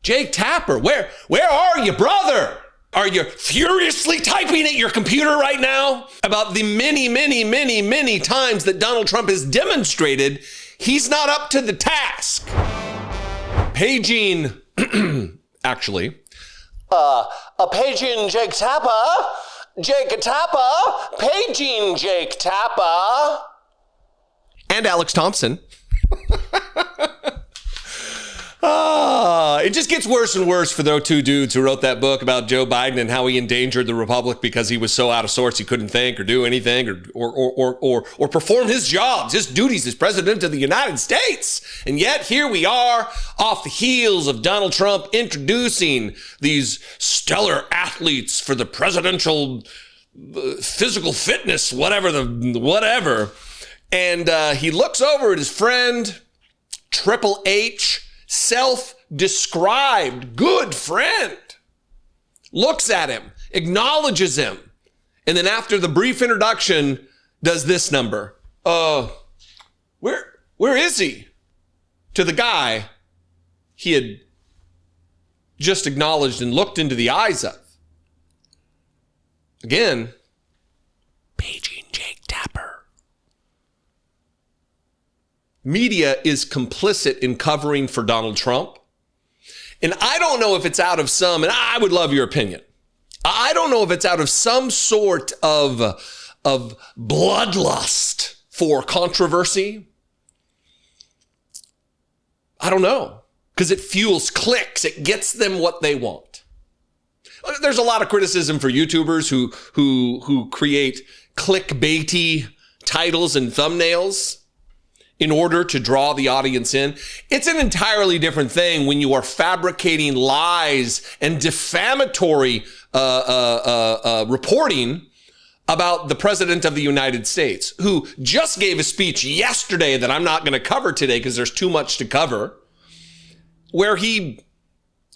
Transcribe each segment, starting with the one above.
Jake Tapper, where are you, brother? Are you furiously typing at your computer right now about the many times that Donald Trump has demonstrated he's not up to the task? Paging, actually. Paging Jake Tapper. Jake Tapper. Paging Jake Tapper. And Alex Thompson. It just gets worse and worse for those two dudes who wrote that book about Joe Biden and how he endangered the republic because he was so out of sorts he couldn't think or do anything or perform his jobs, his duties as president of the United States. And yet here we are off the heels of Donald Trump introducing these stellar athletes for the presidential physical fitness, whatever. And he looks over at his friend, Triple H, self-described good friend, looks at him, acknowledges him, and then after the brief introduction does this number. Where is he? To the guy he had just acknowledged and looked into the eyes of. Again, paging Jake Tapper. Media is complicit in covering for Donald Trump. And I don't know if it's out of some, and I would love your opinion. I don't know if it's out of some sort of bloodlust for controversy. I don't know, because it fuels clicks. It gets them what they want. There's a lot of criticism for YouTubers who create clickbaity titles and thumbnails in order to draw the audience in. It's an entirely different thing when you are fabricating lies and defamatory reporting about the president of the United States, who just gave a speech yesterday that I'm not going to cover today because there's too much to cover, where he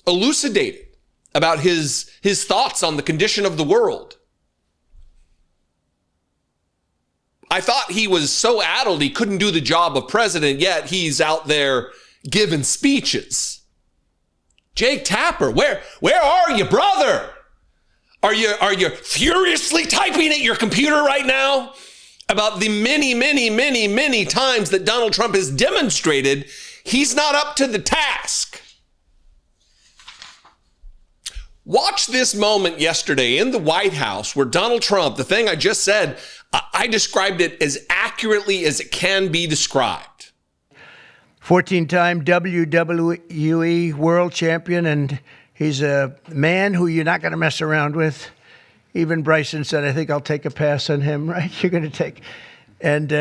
elucidated about his thoughts on the condition of the world. I thought he was so addled he couldn't do the job of president, yet he's out there giving speeches. Jake Tapper, where are you, brother? Are you furiously typing at your computer right now about the many times that Donald Trump has demonstrated he's not up to the task? Watch this moment yesterday in the White House where Donald Trump, the thing I just said, I described it as accurately as it can be described. 14-time WWE world champion, and he's a man who you're not going to mess around with. Even Bryson said, I think I'll take a pass on him, right? You're going to take. And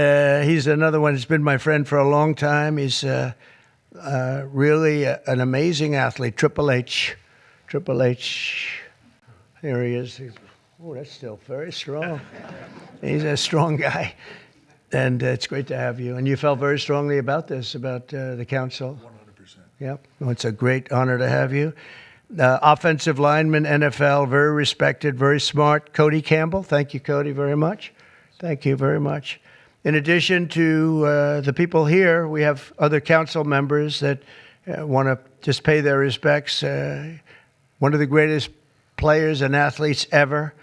he's another one who's been my friend for a long time. He's really an amazing athlete. Triple H. Here he is. Oh, that's still very strong. He's a strong guy. And it's great to have you. And you felt very strongly about this, about the council. 100%. Yep. Well, it's a great honor to have you. Offensive lineman, NFL, very respected, very smart. Cody Campbell. Thank you, Cody, very much. Thank you very much. In addition to the people here, we have other council members that want to just pay their respects. One of the greatest players and athletes ever.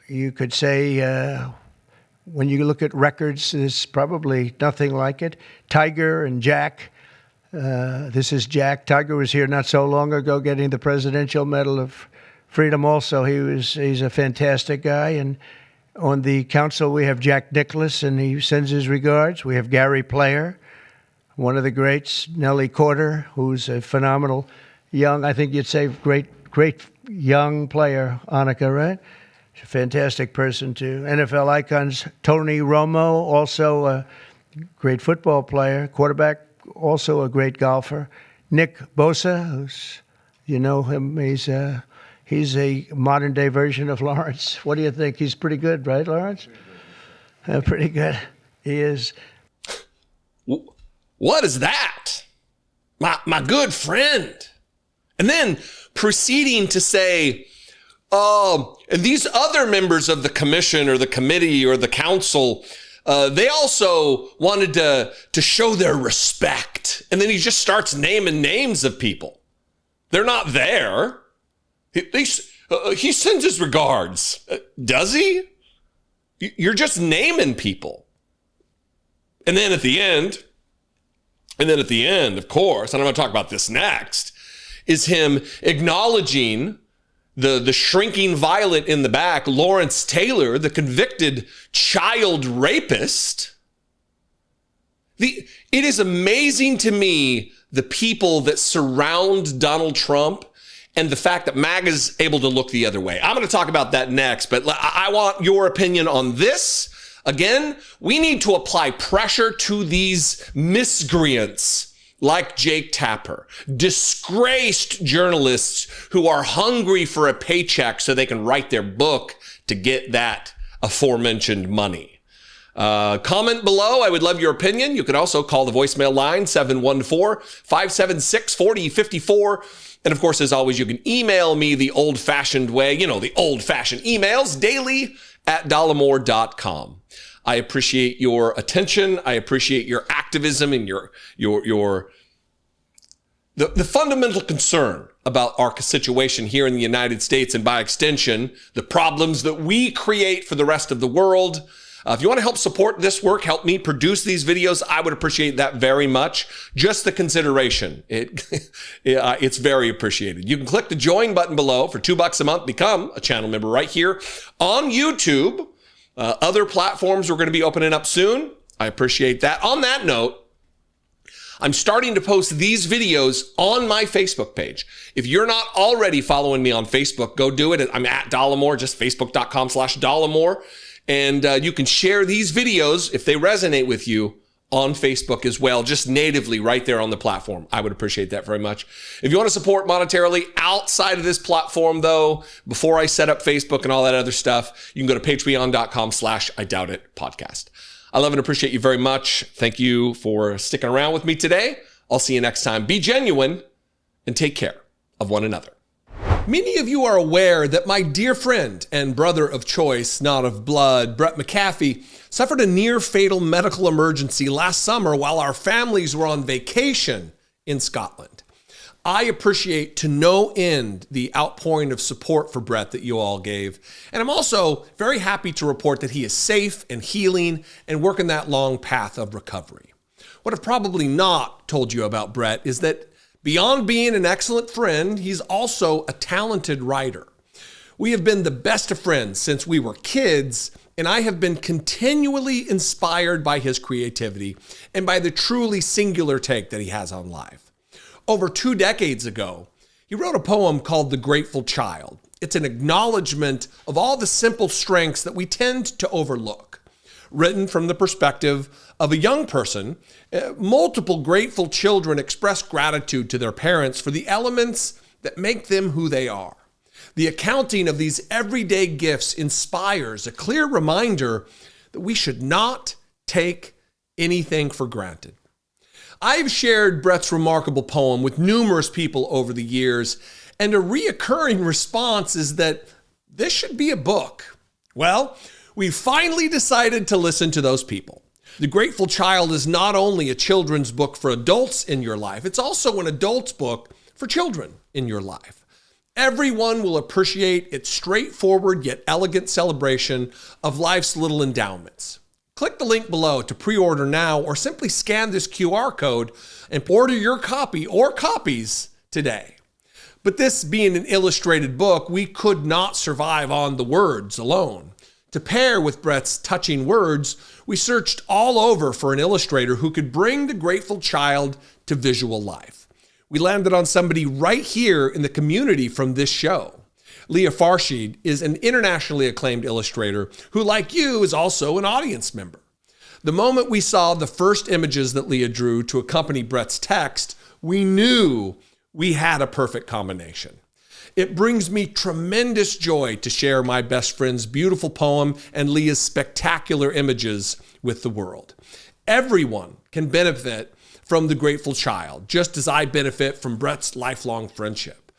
You could say, when you look at records, there's probably nothing like it. Tiger and Jack. This is Jack. Tiger was here not so long ago getting the Presidential Medal of Freedom also. He's a fantastic guy. And on the council, we have Jack Nicklaus, and he sends his regards. We have Gary Player, one of the greats. Nellie Corder, who's a phenomenal young, I think you'd say great young player. Annika, right? She's a fantastic person, too. NFL icons, Tony Romo, also a great football player. Quarterback, also a great golfer. Nick Bosa, who's, you know him, he's a modern-day version of Lawrence. What do you think? He's pretty good, right, Lawrence? Pretty good. He is. What is that? My good friend. And then proceeding to say, and these other members of the commission or the committee or the council, they also wanted to show their respect. And then he just starts naming names of people. They're not there. He sends his regards. Does he? You're just naming people. And then at the end, of course, and I'm going to talk about this next, is him acknowledging the shrinking violet in the back, Lawrence Taylor, the convicted child rapist. It is amazing to me the people that surround Donald Trump and the fact that MAGA's able to look the other way. I'm going to talk about that next, but I want your opinion on this. Again, we need to apply pressure to these miscreants like Jake Tapper, disgraced journalists who are hungry for a paycheck so they can write their book to get that aforementioned money. Comment below. I would love your opinion. You can also call the voicemail line 714-576-4054. And of course, as always, you can email me the old-fashioned way, the old-fashioned emails, daily@dollemore.com. I appreciate your attention. I appreciate your activism and the fundamental concern about our situation here in the United States, and by extension, the problems that we create for the rest of the world. If you want to help support this work, help me produce these videos, I would appreciate that very much. Just the consideration. It's very appreciated. You can click the join button below for $2 a month. Become a channel member right here on YouTube. Other platforms we're going to be opening up soon. I appreciate that. On that note, I'm starting to post these videos on my Facebook page. If you're not already following me on Facebook, go do it. I'm at Dollemore, just facebook.com/Dollemore. And you can share these videos if they resonate with you on Facebook as well, just natively right there on the platform. I would appreciate that very much. If you want to support monetarily outside of this platform, though, before I set up Facebook and all that other stuff, you can go to patreon.com/IDoubtIt podcast. I love and appreciate you very much. Thank you for sticking around with me today. I'll see you next time. Be genuine and take care of one another. Many of you are aware that my dear friend and brother of choice, not of blood, Brett McAfee, suffered a near-fatal medical emergency last summer while our families were on vacation in Scotland. I appreciate to no end the outpouring of support for Brett that you all gave. And I'm also very happy to report that he is safe and healing and working that long path of recovery. What I've probably not told you about Brett is that beyond being an excellent friend, he's also a talented writer. We have been the best of friends since we were kids, and I have been continually inspired by his creativity and by the truly singular take that he has on life. Over 2 decades ago, he wrote a poem called The Grateful Child. It's an acknowledgement of all the simple strengths that we tend to overlook. Written from the perspective of a young person, multiple grateful children express gratitude to their parents for the elements that make them who they are. The accounting of these everyday gifts inspires a clear reminder that we should not take anything for granted. I've shared Brett's remarkable poem with numerous people over the years, and a reoccurring response is that this should be a book. Well, we finally decided to listen to those people. The Grateful Child is not only a children's book for adults in your life, it's also an adult's book for children in your life. Everyone will appreciate its straightforward yet elegant celebration of life's little endowments. Click the link below to pre-order now, or simply scan this QR code and order your copy or copies today. But this being an illustrated book, we could not survive on the words alone. To pair with Brett's touching words, we searched all over for an illustrator who could bring the Grateful Child to visual life. We landed on somebody right here in the community from this show. Leah Farshid is an internationally acclaimed illustrator who, like you, is also an audience member. The moment we saw the first images that Leah drew to accompany Brett's text, we knew we had a perfect combination. It brings me tremendous joy to share my best friend's beautiful poem and Leah's spectacular images with the world. Everyone can benefit from The Grateful Child, just as I benefit from Brett's lifelong friendship.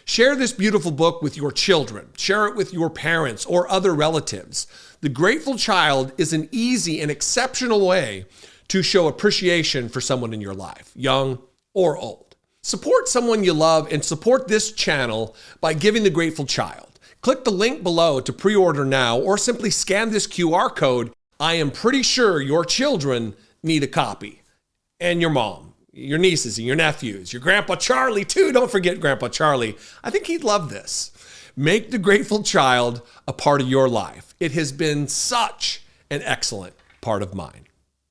Share this beautiful book with your children. Share it with your parents or other relatives. The Grateful Child is an easy and exceptional way to show appreciation for someone in your life, young or old. Support someone you love and support this channel by giving the Grateful Child. Click the link below to pre-order now or simply scan this QR code. I am pretty sure your children need a copy. And your mom, your nieces and your nephews, your Grandpa Charlie too. Don't forget Grandpa Charlie. I think he'd love this. Make the Grateful Child a part of your life. It has been such an excellent part of mine.